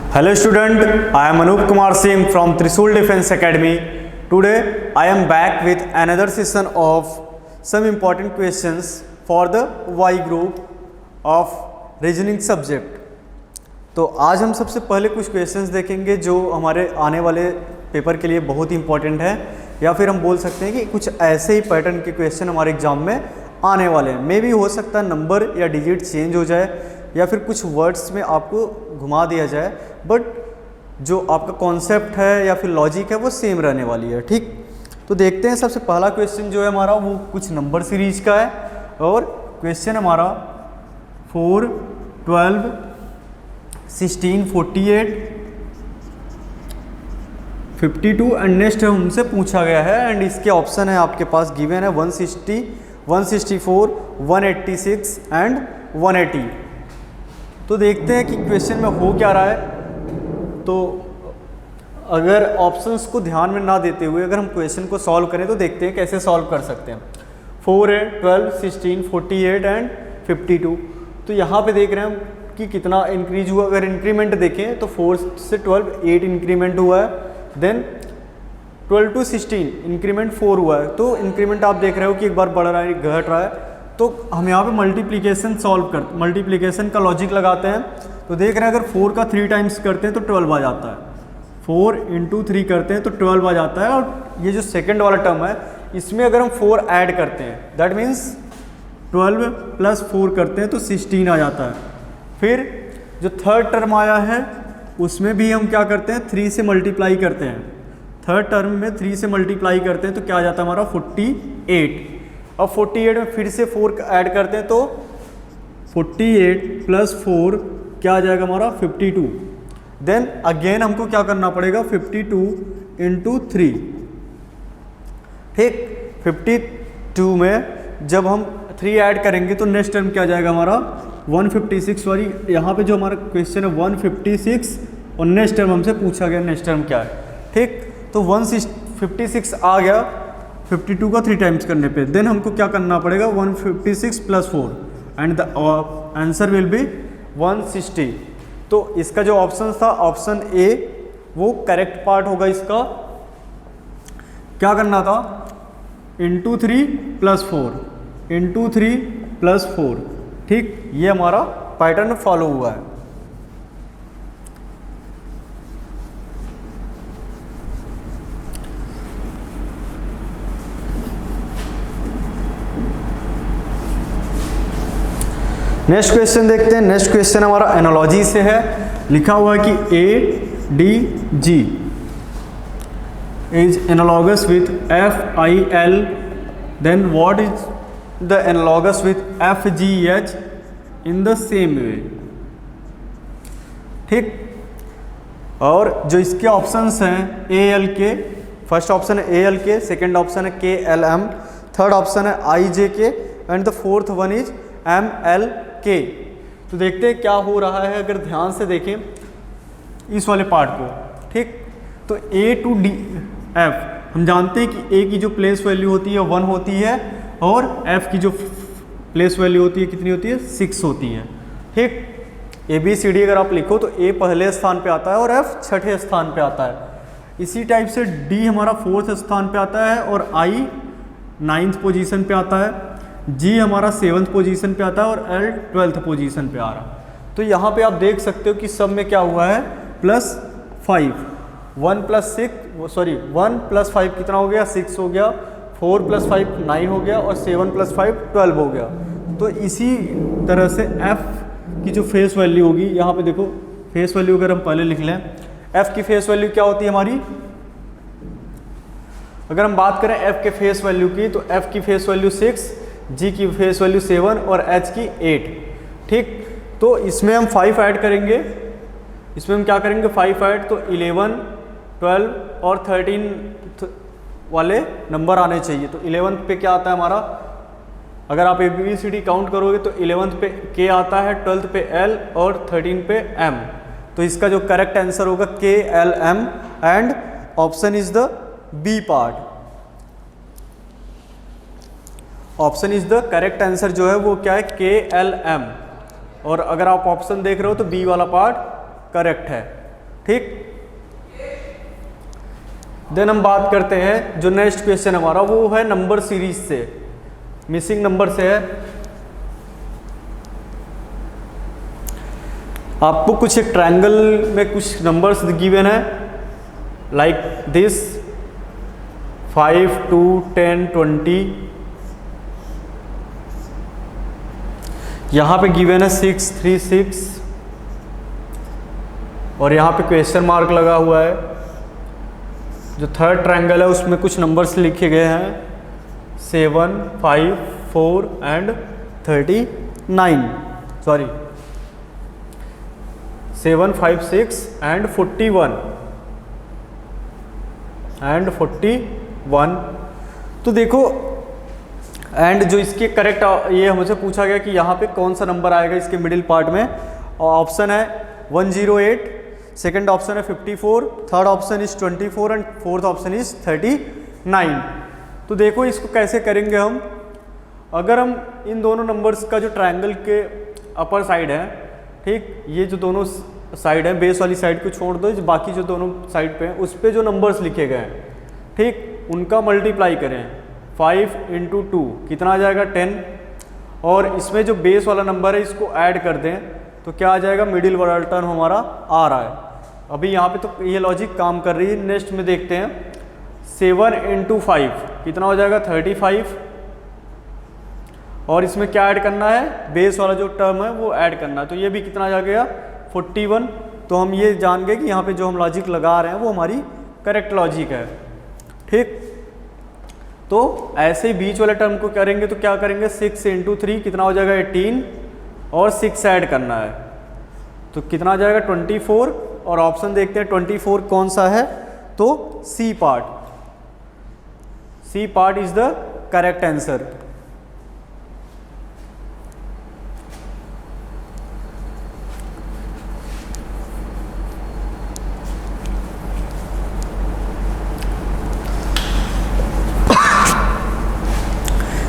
Hello student, I am Anup Kumar Singh from Trishul Defence Academy. Today I am back with another session of some important questions for the Y group of reasoning subject. तो आज हम सबसे पहले कुछ questions देखेंगे जो हमारे आने वाले पेपर के लिए बहुत ही इंपॉर्टेंट है, या फिर हम बोल सकते हैं कि कुछ ऐसे ही पैटर्न के क्वेश्चन हमारे एग्जाम में आने वाले हैं। मे भी हो सकता है नंबर या डिजिट चेंज हो जाए या फिर कुछ वर्ड्स में आपको घुमा दिया जाए, बट जो आपका कॉन्सेप्ट है या फिर लॉजिक है वो सेम रहने वाली है। ठीक, तो देखते हैं। सबसे पहला क्वेश्चन जो है हमारा वो कुछ नंबर सीरीज का है और क्वेश्चन हमारा 4, 12, 16, 48, 52 एंड नेक्स्ट हमसे पूछा गया है एंड इसके ऑप्शन है आपके पास गिवन है 160, 164, 186 एंड 180। तो देखते हैं कि क्वेश्चन में हो क्या रहा है। तो अगर ऑप्शंस को ध्यान में ना देते हुए अगर हम क्वेश्चन को सॉल्व करें तो देखते हैं कैसे सॉल्व कर सकते हैं। 4 है, 12, 16, 48 एंड 52। तो यहाँ पे देख रहे हैं हम कि कितना इंक्रीज हुआ। अगर इंक्रीमेंट देखें तो 4 से 12 8 इंक्रीमेंट हुआ है, देन 12 to 16 इंक्रीमेंट 4 हुआ है। तो इंक्रीमेंट आप देख रहे हो कि एक बार बढ़ रहा है, घट रहा है। तो हम यहाँ पे मल्टीप्लिकेशन का लॉजिक लगाते हैं। तो देख रहे हैं अगर 4 का 3 टाइम्स करते हैं तो 12 आ जाता है, 4 into 3 करते हैं तो 12 आ जाता है। और ये जो सेकंड वाला टर्म है इसमें अगर हम 4 ऐड करते हैं दैट मीन्स 12 + 4 करते हैं तो 16 आ जाता है। फिर जो थर्ड टर्म आया है उसमें भी हम क्या करते हैं 3 से मल्टीप्लाई करते हैं। थर्ड टर्म में 3 से मल्टीप्लाई करते हैं तो क्या आ जाता है हमारा 48। अब 48 में फिर से 4 ऐड करते हैं तो 48 + 4 क्या आ जाएगा हमारा 52। देन अगेन हमको क्या करना पड़ेगा 52 × 3। ठीक, 52 में जब हम 3 ऐड करेंगे तो नेक्स्ट टर्म क्या आ जाएगा हमारा 156। सॉरी, यहाँ पे जो हमारा क्वेश्चन है 156 और नेक्स्ट टर्म हमसे पूछा गया नेक्स्ट टर्म क्या है। ठीक, तो 156 आ गया 52 का 3 टाइम्स करने पे। देन हमको क्या करना पड़ेगा 156 + 4 and the answer will be 160। तो इसका जो ऑप्शन था ऑप्शन ए वो करेक्ट पार्ट होगा। इसका क्या करना था × 3 + 4 × 3 + 4। ठीक, ये हमारा पैटर्न फॉलो हुआ है। नेक्स्ट क्वेश्चन देखते हैं। नेक्स्ट क्वेश्चन हमारा एनालॉजी से है। लिखा हुआ है कि ADG is analogous with FIL, then what is the analogous with FGH in the same way. ठीक, और जो इसके ऑप्शंस हैं ALK, फर्स्ट ऑप्शन है ALK, सेकेंड ऑप्शन है KLM, थर्ड ऑप्शन है IJK and the fourth one is MLK। तो देखते हैं क्या हो रहा है। अगर ध्यान से देखें इस वाले पार्ट को, ठीक, तो A to D F हम जानते हैं कि A की जो प्लेस वैल्यू होती है 1 होती है और F की जो प्लेस वैल्यू होती है कितनी होती है 6 होती है। ठीक, ABCD अगर आप लिखो तो A पहले स्थान पे आता है और F छठे स्थान पे आता है। इसी टाइप से D हमारा 4th स्थान पे आता है और I 9th पोजीशन पे आता है, G हमारा 7th पोजीशन पे आता है और L 12th पोजीशन पे आ रहा है। तो यहाँ पे आप देख सकते हो कि सब में क्या हुआ है +5, 1 + 5 कितना हो गया 6 हो गया, 4 + 5 9 हो गया और 7 + 5 12 हो गया। तो इसी तरह से F की जो फेस वैल्यू होगी, यहाँ पे देखो फेस वैल्यू अगर हम पहले लिख लें, F की फेस वैल्यू क्या होती है हमारी। अगर हम बात करें F के फेस वैल्यू की तो F की फेस वैल्यू 6, G की फेस वैल्यू 7 और H की 8। ठीक, तो इसमें हम 5 ऐड करेंगे। इसमें हम क्या करेंगे 5 ऐड, तो 11, 12 और 13 वाले नंबर आने चाहिए। तो 11th पे क्या आता है हमारा, अगर आप ABCD काउंट करोगे तो 11th पे K आता है, 12th पे L और 13 पे M। तो इसका जो करेक्ट आंसर होगा KLM and option is the B part. Option is the correct answer जो है वो क्या है KLM। और अगर आप ऑप्शन देख रहे हो तो बी वाला पार्ट करेक्ट है। ठीक। देन हम बात करते हैं जो नेक्स्ट क्वेश्चन हमारा वो है नंबर सीरीज से, मिसिंग नंबर से है। आपको कुछ एक ट्रायंगल में कुछ नंबर्स गिवन है लाइक दिस 5, 2, 10, 20। यहाँ पे गिवन है 6, 3, 6 और यहाँ पे क्वेश्चन मार्क लगा हुआ है। जो थर्ड ट्रायंगल है उसमें कुछ नंबर्स लिखे गए हैं 7, 5, 4 एंड 39, सॉरी 7, 5, 6 एंड 41 एंड 41। तो देखो एंड जो इसके करेक्ट ये हमसे पूछा गया कि यहाँ पे कौन सा नंबर आएगा इसके मिडिल पार्ट में। ऑप्शन है 108, सेकंड ऑप्शन है 54, third option is 24 and fourth option is 39। तो देखो इसको कैसे करेंगे हम। अगर हम इन दोनों नंबर्स का जो ट्रायंगल के अपर साइड है, ठीक, ये जो दोनों साइड है बेस वाली साइड को छोड़ दो, बाकी जो दोनों साइड पे हैं उस पे जो नंबर्स लिखे गए हैं, ठीक, उनका मल्टीप्लाई करें। 5 × 2 कितना आ जाएगा 10, और इसमें जो बेस वाला नंबर है इसको ऐड कर दें तो क्या आ जाएगा, मिडिल वाला टर्म हमारा आ रहा है। अभी यहाँ पे तो ये लॉजिक काम कर रही है। नेक्स्ट में देखते हैं 7 × 5 कितना हो जाएगा 35, और इसमें क्या ऐड करना है, बेस वाला जो टर्म है वो ऐड करना है। तो ये भी कितना आ गया 41। तो हम ये जान गए कि यहाँ पे जो हम लॉजिक लगा रहे हैं वो हमारी करेक्ट लॉजिक है, ठीक। तो ऐसे ही बीच वाले टर्म को करेंगे तो क्या करेंगे 6 × 3 कितना हो जाएगा 18, और 6 ऐड करना है तो कितना आ जाएगा 24। और ऑप्शन देखते हैं 24 कौन सा है, तो C part, C part is the correct answer.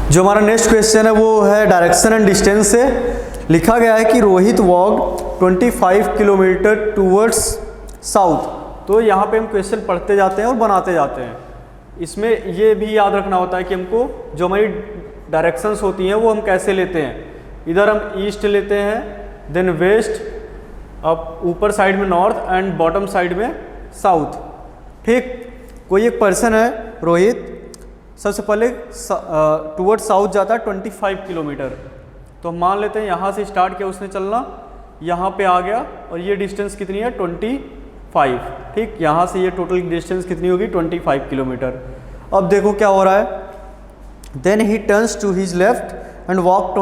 जो हमारा नेक्स्ट क्वेश्चन है वो है डायरेक्शन एंड डिस्टेंस से। लिखा गया है कि Rohit walk 25 kilometre towards south. तो यहाँ पे हम क्वेश्चन पढ़ते जाते हैं और बनाते जाते हैं। इसमें ये भी याद रखना होता है कि हमको जो हमारी डायरेक्शंस होती हैं वो हम कैसे लेते हैं। इधर हम ईस्ट लेते हैं, देन वेस्ट, अब ऊपर साइड में नॉर्थ एंड बॉटम साइड में साउथ, ठीक। कोई एक पर्सन है रोहित, सबसे पहले टूवर्ड साउथ जाता है 25 किलोमीटर। तो हम मान लेते हैं यहाँ से स्टार्ट किया उसने चलना, यहाँ पे आ गया और ये डिस्टेंस कितनी है 25, ठीक। यहाँ से ये टोटल डिस्टेंस कितनी होगी 25 किलोमीटर। अब देखो क्या हो रहा है, then he turns to his left and walk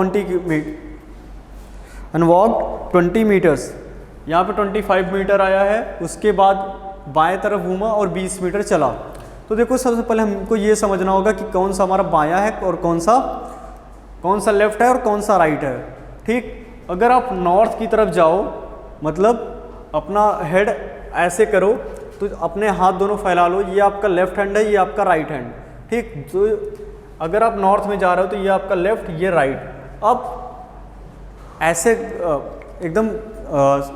20 metres. यहाँ पे 25 मीटर आया है, उसके बाद बाएं तरफ घूमा और 20 मीटर चला। तो देखो सबसे पहले हमको ये समझना होगा कि कौन सा हमारा बायां है और कौन सा लेफ्ट है और कौन सा राइट है, ठीक। अगर आप नॉर्थ की तरफ जाओ, मतलब अपना हेड ऐसे करो तो अपने हाथ दोनों फैला लो, ये आपका लेफ्ट हैंड है, ये आपका राइट हैंड, ठीक। तो अगर आप नॉर्थ में जा रहे हो तो ये आपका लेफ्ट, ये राइट। अब ऐसे एकदम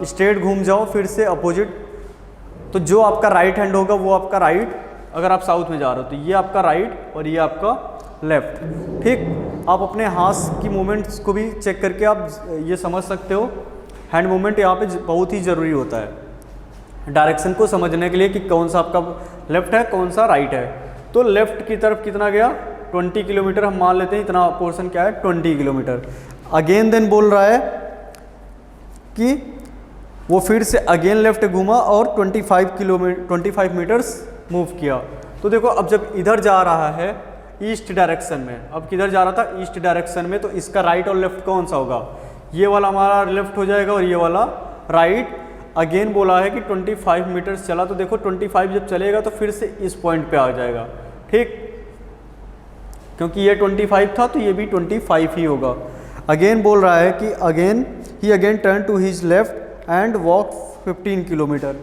स्ट्रेट घूम जाओ फिर से अपोजिट, तो जो आपका राइट हैंड होगा वो आपका राइट। अगर आप साउथ में जा रहे हो तो ये आपका राइट और ये आपका लेफ्ट, ठीक। आप अपने हाथ की मूवमेंट्स को भी चेक करके आप ये समझ सकते हो। हैंड मूवमेंट यहाँ पे बहुत ही ज़रूरी होता है डायरेक्शन को समझने के लिए कि कौन सा आपका लेफ्ट है कौन सा राइट है। तो लेफ्ट की तरफ कितना गया 20 किलोमीटर, हम मान लेते हैं इतना पोर्शन क्या है 20 किलोमीटर। अगेन देन बोल रहा है कि वो फिर से अगेन लेफ्ट घूमा और 25 मीटर्स मूव किया। तो देखो अब जब इधर जा रहा है ईस्ट डायरेक्शन में, अब किधर जा रहा था ईस्ट डायरेक्शन में, तो इसका राइट और लेफ्ट कौन सा होगा, ये वाला हमारा लेफ्ट हो जाएगा और ये वाला राइट। अगेन बोला है कि 25 मीटर्स चला, तो देखो 25 जब चलेगा तो फिर से इस पॉइंट पे आ जाएगा, ठीक, क्योंकि ये 25 था तो ये भी 25 ही होगा। अगेन बोल रहा है कि again turn to his left and walk 15 kilometre.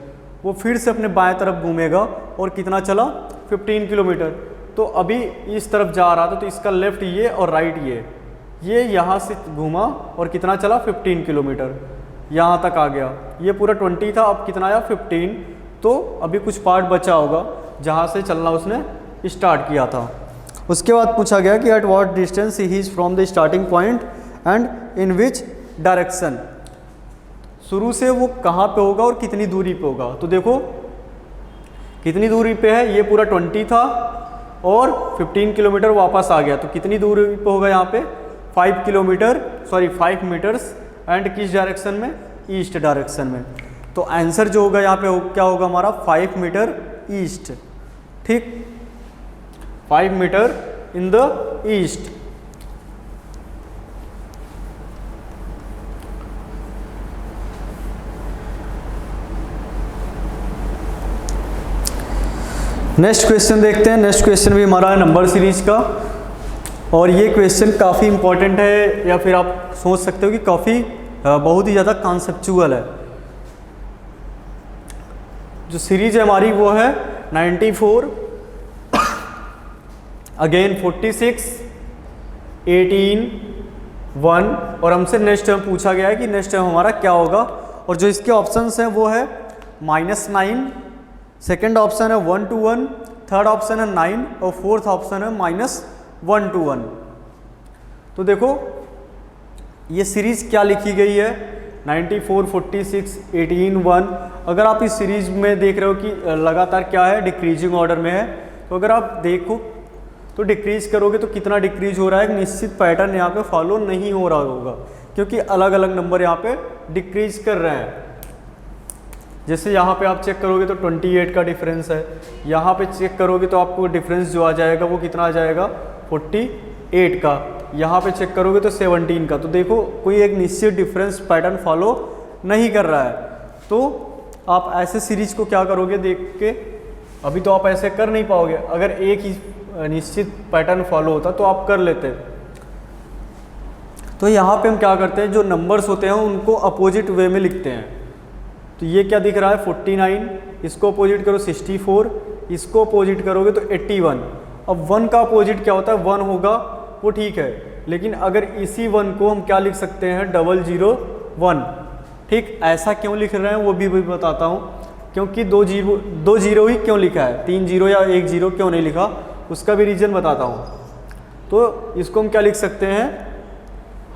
वो फिर से अपने बाएं तरफ घूमेगा और कितना चला 15 किलोमीटर। तो अभी इस तरफ जा रहा था तो इसका लेफ्ट ये और राइट ये यहाँ से घूमा और कितना चला 15 किलोमीटर। यहाँ तक आ गया। ये पूरा 20 था, अब कितना आया 15। तो अभी कुछ पार्ट बचा होगा जहाँ से चलना उसने स्टार्ट किया था। उसके बाद पूछा गया कि at what distance he is from the starting point and in which direction. शुरू से वो कहाँ पे होगा और कितनी दूरी पे होगा। तो देखो कितनी दूरी पे है, ये पूरा 20 था और 15 किलोमीटर वापस आ गया। तो कितनी दूरी पे होगा यहाँ पे 5 मीटर्स एंड किस डायरेक्शन में, ईस्ट डायरेक्शन में। तो आंसर जो होगा यहाँ पे क्या होगा हमारा 5 मीटर ईस्ट। ठीक, 5 metre in the east. Next question देखते हैं। नेक्स्ट क्वेश्चन भी हमारा है नंबर सीरीज का, और ये क्वेश्चन काफ़ी इंपॉर्टेंट है, या फिर आप सोच सकते हो कि काफ़ी बहुत ही ज़्यादा कॉन्सेप्चुअल है। जो सीरीज है हमारी वो है 94, अगेन 46, 18, 1, और हमसे नेक्स्ट टर्म पूछा गया है कि नेक्स्ट टर्म हमारा क्या होगा। और जो इसके ऑप्शंस हैं वो है -9, सेकेंड ऑप्शन है 1 to 1, थर्ड ऑप्शन है 9 और फोर्थ ऑप्शन है -1 to 1। तो देखो ये सीरीज क्या लिखी गई है 94, 46, 18, 1। अगर आप इस सीरीज में देख रहे हो कि लगातार क्या है, डिक्रीजिंग ऑर्डर में है। तो अगर आप देखो तो डिक्रीज करोगे तो कितना डिक्रीज हो रहा है, एक निश्चित पैटर्न यहाँ पे फॉलो नहीं हो रहा होगा, क्योंकि अलग अलग नंबर यहाँ पे डिक्रीज कर रहे हैं। जैसे यहाँ पे आप चेक करोगे तो 28 का डिफरेंस है, यहाँ पे चेक करोगे तो आपको डिफरेंस जो आ जाएगा वो कितना आ जाएगा 48 का, यहाँ पे चेक करोगे तो 17 का। तो देखो कोई एक निश्चित डिफरेंस पैटर्न फॉलो नहीं कर रहा है। तो आप ऐसे सीरीज को क्या करोगे देख के, अभी तो आप ऐसे कर नहीं पाओगे। अगर एक ही निश्चित पैटर्न फॉलो होता तो आप कर लेते। तो यहाँ पे हम क्या करते हैं, जो नंबर्स होते हैं उनको अपोजिट वे में लिखते हैं। तो ये क्या दिख रहा है 49, इसको अपोजिट करो 64, इसको अपोजिट करोगे तो 81। अब 1 का अपोजिट क्या होता है, 1 होगा वो ठीक है, लेकिन अगर इसी 1 को हम क्या लिख सकते हैं 001। ठीक, ऐसा क्यों लिख रहे हैं वो भी बताता हूँ, क्योंकि दो जीरो ही क्यों लिखा है, 3 जीरो या 1 जीरो क्यों नहीं लिखा, उसका भी रीज़न बताता हूँ। तो इसको हम क्या लिख सकते हैं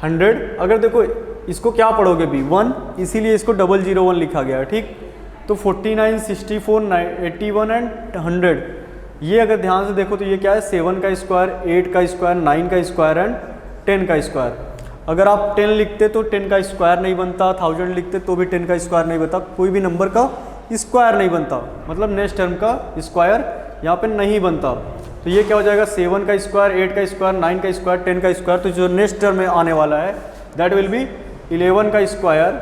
100। अगर देखो इसको क्या पढ़ोगे भी 1, इसीलिए इसको 001 लिखा गया है। ठीक, तो 49, 64, 81 एंड 100, ये अगर ध्यान से देखो तो ये क्या है 7 का स्क्वायर, 8 का स्क्वायर, 9 का स्क्वायर एंड 10 का स्क्वायर। अगर आप 10 लिखते तो 10 का स्क्वायर नहीं बनता, 1000 लिखते तो भी 10 का स्क्वायर नहीं बनता, कोई भी नंबर का स्क्वायर नहीं बनता, मतलब नेक्स्ट टर्म का स्क्वायर यहाँ पे नहीं बनता। तो ये क्या हो जाएगा 7 का स्क्वायर, 8 का स्क्वायर, 9 का स्क्वायर, 10 का स्क्वायर। तो जो नेक्स्ट टर्म में आने वाला है दैट विल बी 11 का स्क्वायर,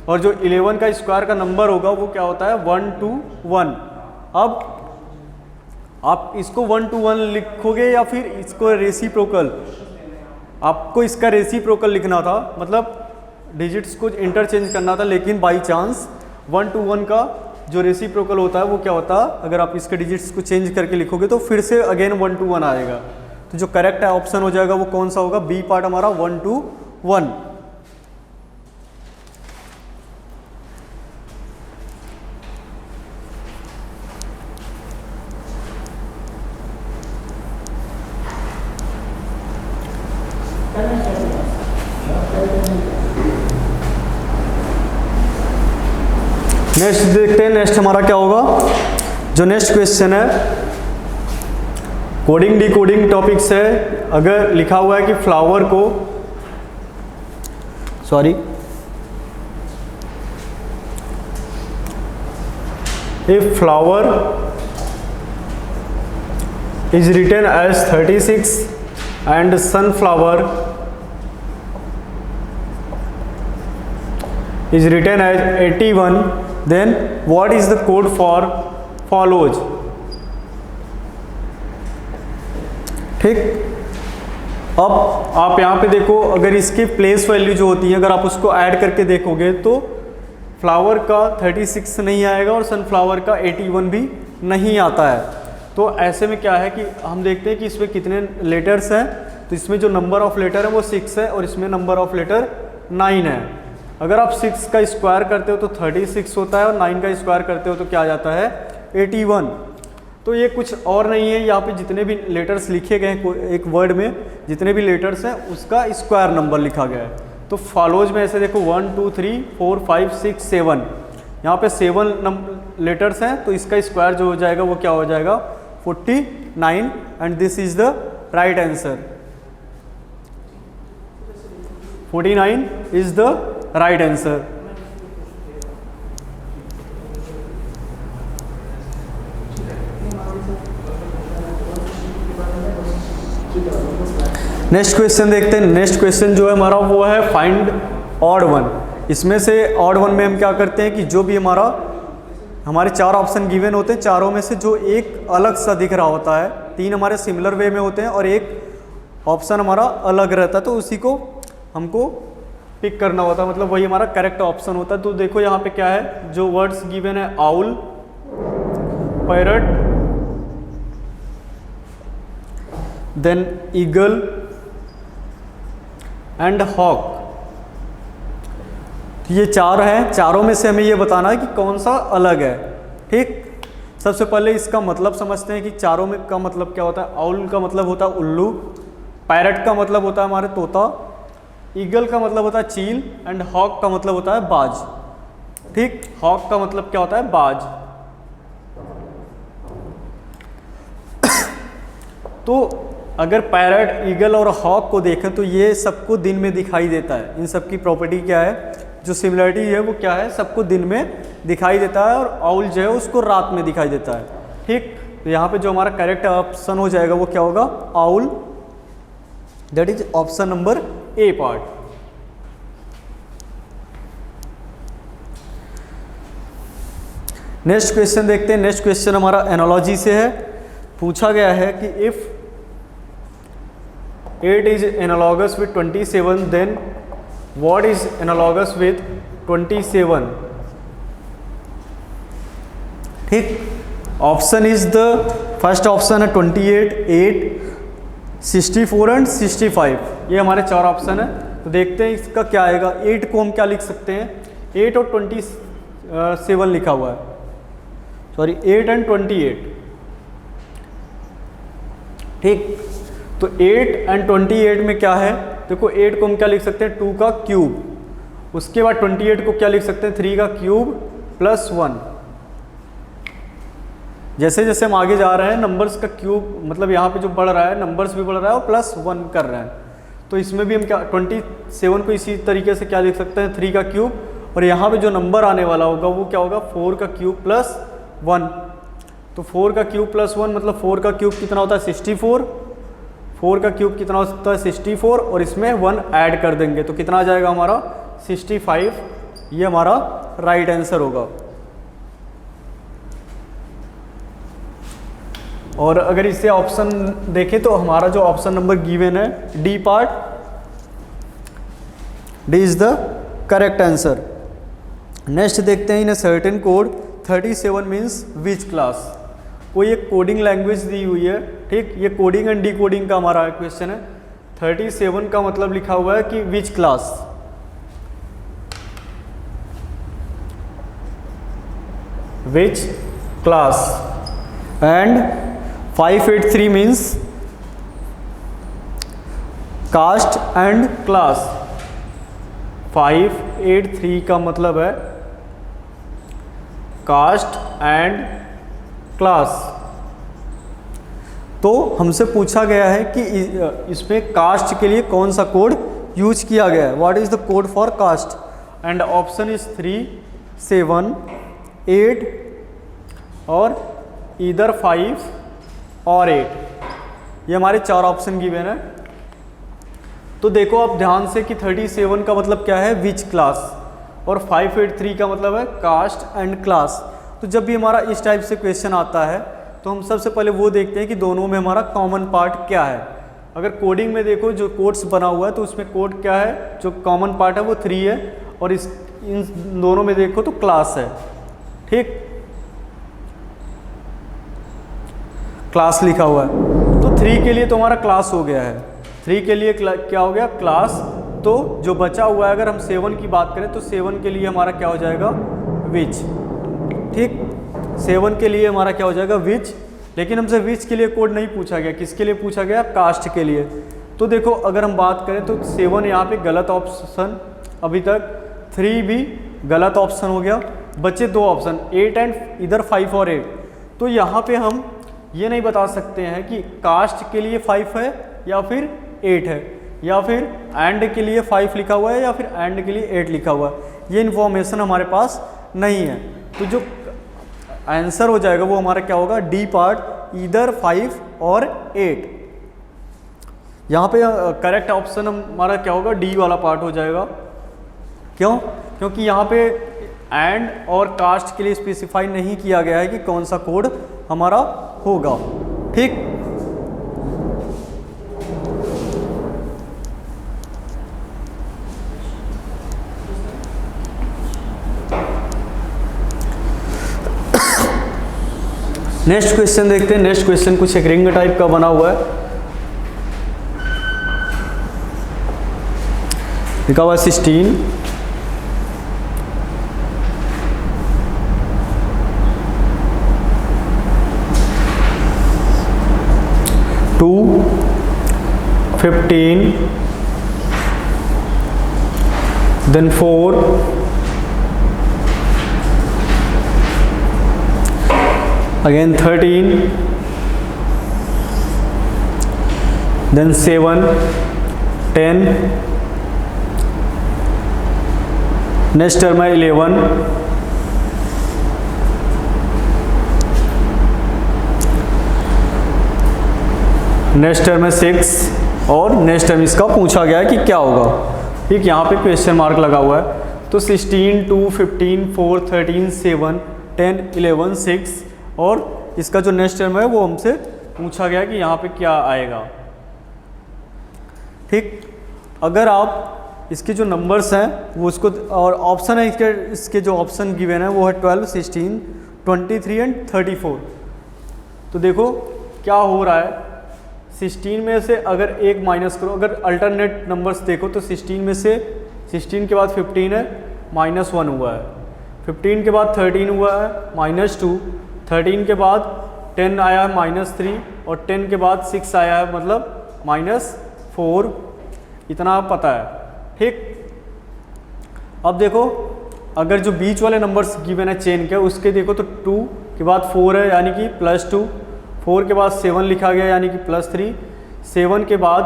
और जो 11 का स्क्वायर का नंबर होगा वो क्या होता है 1 to 1। अब आप इसको 1 to 1 लिखोगे या फिर इसको रेसिप्रोकल, आपको इसका रेसिप्रोकल लिखना था, मतलब डिजिट्स को इंटरचेंज करना था, लेकिन बाई चांस 1 to 1 का जो रेसिप्रोकल होता है वो क्या होता है, अगर आप इसके डिजिट्स को चेंज करके लिखोगे तो फिर से अगेन 1 to 1 आएगा। तो जो करेक्ट ऑप्शन हो जाएगा वो कौन सा होगा, बी पार्ट हमारा 1 to 1। नेक्स्ट देखते हैं, नेक्स्ट हमारा क्या होगा। जो नेक्स्ट क्वेश्चन है कोडिंग डिकोडिंग टॉपिक से, अगर लिखा हुआ है कि फ्लावर को, sorry, if flower is written as 36 and sunflower is written as 81, then what is the code for follows। ठीक, अब आप यहाँ पे देखो, अगर इसकी प्लेस वैल्यू जो होती है अगर आप उसको ऐड करके देखोगे तो फ्लावर का 36 नहीं आएगा और सनफ्लावर का 81 भी नहीं आता है। तो ऐसे में क्या है कि हम देखते हैं कि इसमें कितने लेटर्स हैं। तो इसमें जो नंबर ऑफ लेटर है वो 6 है और इसमें नंबर ऑफ लेटर 9 है। अगर आप 6 का स्क्वायर करते हो तो 36 होता है और 9 का स्क्वायर करते हो तो क्या आ जाता है 81। तो ये कुछ और नहीं है, यहाँ पे जितने भी लेटर्स लिखे गए हैं एक वर्ड में जितने भी लेटर्स हैं उसका स्क्वायर नंबर लिखा गया है। तो फॉलोज में ऐसे देखो 1 2 3 4 5 6 7, यहाँ पे 7 लेटर्स हैं तो इसका स्क्वायर जो हो जाएगा वो क्या हो जाएगा 49 and this is the right answer. 49 is the right answer. Next question देखते हैं। नेक्स्ट क्वेश्चन जो है हमारा वो है फाइंड ऑड वन। इसमें से ऑड वन में हम क्या करते हैं कि जो भी हमारे 4 ऑप्शन गिवन होते हैं, चारों में से जो एक अलग सा दिख रहा होता है, 3 हमारे सिमिलर वे में होते हैं और एक ऑप्शन हमारा अलग रहता है, तो उसी को हमको पिक करना होता है, मतलब वही हमारा करेक्ट ऑप्शन होता है। तो देखो यहाँ पे क्या है, जो वर्ड्स गिवन है owl, parrot, then eagle and hawk. ये 4 हैं, चारों में से हमें ये बताना है कि कौन सा अलग है। ठीक, सबसे पहले इसका मतलब समझते हैं कि चारों में का मतलब क्या होता है। आउल का मतलब होता है उल्लू, पैरट का मतलब होता है हमारे तोता, ईगल का मतलब होता है चील एंड हॉक का मतलब होता है बाज। ठीक, हॉक का मतलब क्या होता है बाज। तो अगर पैरट, ईगल और हॉक को देखें तो ये सबको दिन में दिखाई देता है। इन सब की प्रॉपर्टी क्या है, जो सिमिलरिटी है वो क्या है, सबको दिन में दिखाई देता है और आउल जो है उसको रात में दिखाई देता है। ठीक, तो यहाँ पे जो हमारा करेक्ट ऑप्शन हो जाएगा वो क्या होगा, owl, that is option number A part. Next question देखते हैं। नेक्स्ट क्वेश्चन हमारा एनालॉजी से है। पूछा गया है कि if 8 is analogous with 27 then what is analogous with 27? ठीक, option is the first option है 28, 8, 64 एंड 65। ये हमारे 4 ऑप्शन है। तो देखते हैं इसका क्या आएगा। 8 को हम क्या लिख सकते हैं, 8 और 27 लिखा हुआ है, सॉरी 8 एंड 28। ठीक, तो 8 एंड 28 में क्या है, देखो 8 को हम क्या लिख सकते हैं 2 का क्यूब, उसके बाद 28 को क्या लिख सकते हैं 3 का क्यूब प्लस 1। जैसे जैसे हम आगे जा रहे हैं नंबर्स का क्यूब, मतलब यहाँ पे जो बढ़ रहा है नंबर्स भी बढ़ रहा है और प्लस 1 कर रहे हैं। तो इसमें भी हम क्या 27 को इसी तरीके से क्या लिख सकते हैं 3 का क्यूब, और यहाँ पे जो नंबर आने वाला होगा वो क्या होगा 4 का क्यूब प्लस 1। तो 4 का क्यूब प्लस 1 मतलब 4 का क्यूब कितना होता है 64, 4 का क्यूब कितना होता है 64 और इसमें 1 ऐड कर देंगे तो कितना आ जाएगा हमारा 65। ये हमारा राइट आंसर होगा। और अगर इससे ऑप्शन देखें तो हमारा जो ऑप्शन नंबर गिवन है D part, D is the correct answer. Next देखते हैं in a certain code 37 means which class. कोई एक कोडिंग लैंग्वेज दी हुई है। ठीक, ये कोडिंग एंड डी कोडिंग का हमारा क्वेश्चन है। 37 का मतलब लिखा हुआ है कि which class, which class, and 583 means caste and class. 583 का मतलब है कास्ट एंड क्लास। तो हमसे पूछा गया है कि इसमें कास्ट के लिए कौन सा कोड यूज किया गया है, what is the code for cast, and option is 3, 7, 8 और ईदर 5 और 8। ये हमारे 4 ऑप्शन गिवन है। तो देखो आप ध्यान से कि 37 का मतलब क्या है विच क्लास और 583 का मतलब है कास्ट एंड क्लास। तो जब भी हमारा इस टाइप से क्वेश्चन आता है तो हम सबसे पहले वो देखते हैं कि दोनों में हमारा कॉमन पार्ट क्या है। अगर कोडिंग में देखो जो कोड्स बना हुआ है तो उसमें कोड क्या है, जो कॉमन पार्ट है वो 3 है और इन दोनों में देखो तो क्लास है। ठीक, क्लास लिखा हुआ है तो 3 के लिए तो हमारा क्लास हो गया है। 3 के लिए क्या हो गया क्लास। तो जो बचा हुआ है, अगर हम 7 की बात करें तो 7 के लिए हमारा क्या हो जाएगा, विच। ठीक, 7 के लिए हमारा क्या हो जाएगा, विच। लेकिन हमसे विच के लिए कोड नहीं पूछा गया, किसके लिए पूछा गया, कास्ट के लिए। तो देखो अगर हम बात करें तो 7 यहाँ पे गलत ऑप्शन, अभी तक 3 भी गलत ऑप्शन हो गया, बचे 2 ऑप्शन 8 एंड इधर 5 और 8। तो यहाँ पे हम ये नहीं बता सकते हैं कि कास्ट के लिए 5 है या फिर 8 है, या फिर एंड के लिए 5 लिखा हुआ है या फिर एंड के लिए 8 लिखा हुआ है। ये इन्फॉर्मेशन हमारे पास नहीं है। तो जो आंसर हो जाएगा वो हमारा क्या होगा, डी पार्ट, इधर 5 और 8। यहाँ पे करेक्ट ऑप्शन हमारा क्या होगा, डी वाला पार्ट हो जाएगा। क्यों? क्योंकि यहाँ पे एंड और कास्ट के लिए स्पेसिफाई नहीं किया गया है कि कौन सा कोड हमारा होगा। ठीक, नेक्स्ट क्वेश्चन देखते हैं। नेक्स्ट क्वेश्चन कुछ एक रिंग टाइप का बना हुआ है, लिखा हुआ 16 2 15 then 4 again 13 then 7 10 next term है 11 नेक्स्ट टर्म है 6 और नेक्स्ट टर्म इसका पूछा गया है कि क्या होगा। ठीक, यहाँ पे क्वेश्चन मार्क लगा हुआ है। तो 16 2 15 4 13 7 10 11 6 और इसका जो नेक्स्ट टर्म है वो हमसे पूछा गया कि यहाँ पे क्या आएगा। ठीक, अगर आप इसके जो नंबर्स हैं वो उसको, और ऑप्शन है इसके जो ऑप्शन गिवन है वो है 12 16 23 एंड 34। तो देखो क्या हो रहा है, 16 में से अगर एक माइनस करो, अगर अल्टरनेट नंबर्स देखो तो 16 में से 16 के बाद 15 है, -1 हुआ है, 15 के बाद 13 हुआ है, -2, 13 के बाद 10 आया है, -3 और 10 के बाद 6 आया है, मतलब -4। इतना पता है। ठीक, अब देखो अगर जो बीच वाले नंबर्स गिवन है चेन के, उसके देखो तो 2 के बाद 4 है यानी कि +2, 4 के बाद 7 लिखा गया यानी कि +3, 7 के बाद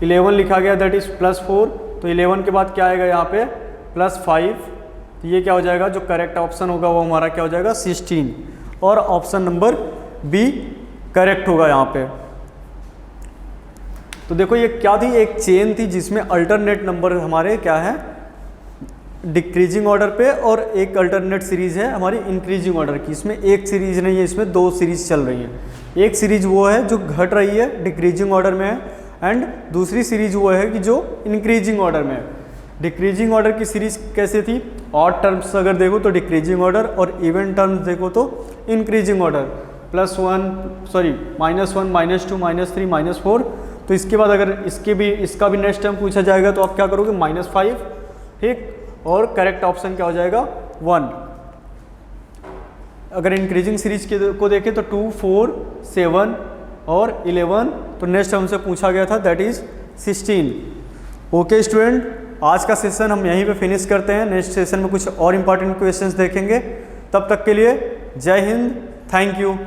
11 लिखा गया दैट इज़ +4, तो 11 के बाद क्या आएगा यहाँ पे +5। तो ये क्या हो जाएगा, जो करेक्ट ऑप्शन होगा वो हमारा क्या हो जाएगा 16, और ऑप्शन नंबर बी करेक्ट होगा यहाँ पे। तो देखो ये क्या थी, एक चेन थी जिसमें अल्टरनेट नंबर हमारे क्या है, डिक्रीजिंग ऑर्डर पे, और एक अल्टरनेट सीरीज है हमारी इंक्रीजिंग ऑर्डर की। इसमें एक सीरीज नहीं है, इसमें 2 सीरीज चल रही हैं। एक सीरीज वो है जो घट रही है, डिक्रीजिंग ऑर्डर में है, एंड दूसरी सीरीज वो है कि जो इंक्रीजिंग ऑर्डर में है। डिक्रीजिंग ऑर्डर की सीरीज कैसे थी, ऑड टर्म्स अगर देखो तो डिक्रीजिंग ऑर्डर, और इवन टर्म्स देखो तो इंक्रीजिंग ऑर्डर, +1 सॉरी -1 -2 -3 -4। तो इसके बाद अगर इसका भी नेक्स्ट टर्म पूछा जाएगा तो आप क्या करोगे, -5। ठीक, और करेक्ट ऑप्शन क्या हो जाएगा 1। अगर इंक्रीजिंग सीरीज को देखें तो 2 4 7 और 11, तो नेक्स्ट टर्म से पूछा गया था दैट इज 16। ओके स्टूडेंट, आज का सेशन हम यहीं पे फिनिश करते हैं। नेक्स्ट सेशन में कुछ और इंपॉर्टेंट क्वेश्चंस देखेंगे। तब तक के लिए जय हिंद, थैंक यू।